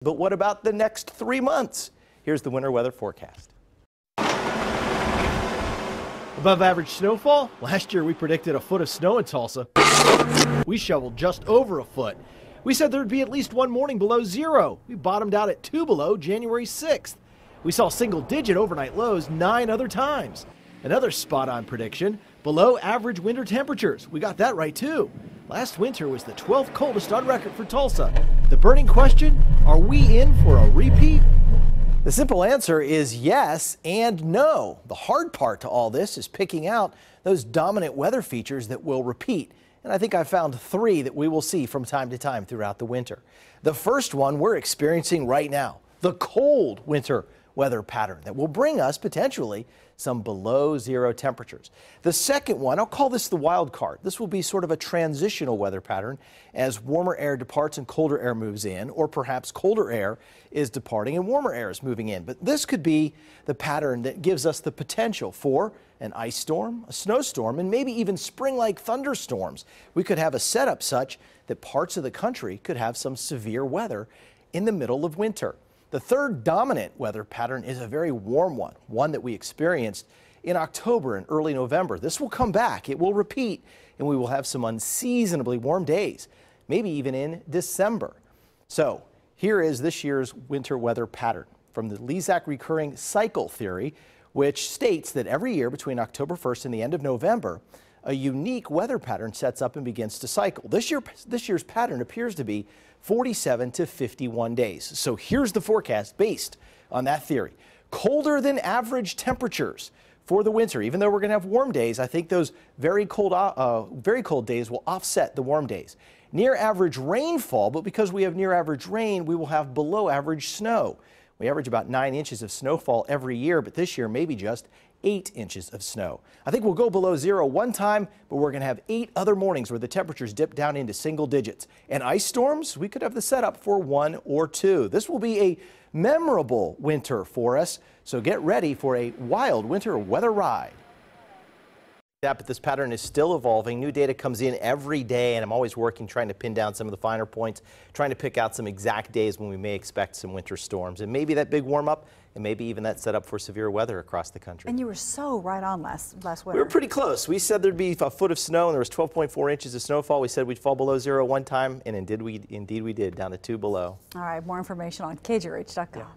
But what about the next 3 months? Here's the winter weather forecast. Above average snowfall? Last year we predicted a foot of snow in Tulsa. We shoveled just over a foot. We said there'd be at least one morning below zero. We bottomed out at 2 below January 6th. We saw single-digit overnight lows 9 other times. Another spot-on prediction, below average winter temperatures. We got that right too. Last winter was the 12th coldest on record for Tulsa. The burning question, are we in for a repeat? The simple answer is yes and no. The hard part to all this is picking out those dominant weather features that will repeat. And I think I found 3 that we will see from time to time throughout the winter. The first one we're experiencing right now, the cold winter weather pattern that will bring us potentially some below zero temperatures. The second one, I'll call this the wild card. This will be sort of a transitional weather pattern as warmer air departs and colder air moves in, or perhaps colder air is departing and warmer air is moving in. But this could be the pattern that gives us the potential for an ice storm, a snowstorm, and maybe even spring-like thunderstorms. We could have a setup such that parts of the country could have some severe weather in the middle of winter. The third dominant weather pattern is a very warm one that we experienced in October and early November. This will come back, it will repeat, and we will have some unseasonably warm days, maybe even in December. So here is this year's winter weather pattern from the Lezak recurring cycle theory, which states that every year between October 1st and the end of November, a unique weather pattern sets up and begins to cycle. This year's pattern appears to be 47 to 51 days. So here's the forecast based on that theory. Colder than average temperatures for the winter. Even though we're going to have warm days, I think those very cold days will offset the warm days. Near average rainfall, but because we have near average rain, we will have below average snow. We average about 9 inches of snowfall every year, but this year maybe just 8 inches of snow. I think we'll go below zero one time, but we're going to have 8 other mornings where the temperatures dip down into single digits. And ice storms, we could have the setup for 1 or 2. This will be a memorable winter for us, so get ready for a wild winter weather ride. But this pattern is still evolving. New data comes in every day, and I'm always working trying to pin down some of the finer points, trying to pick out some exact days when we may expect some winter storms, and maybe that big warm up, and maybe even that setup for severe weather across the country. And you were so right on last winter. We were pretty close. We said there'd be a foot of snow, and there was 12.4 inches of snowfall. We said we'd fall below zero one time, and indeed we did, down to 2 below. All right, more information on kjrh.com. Yeah.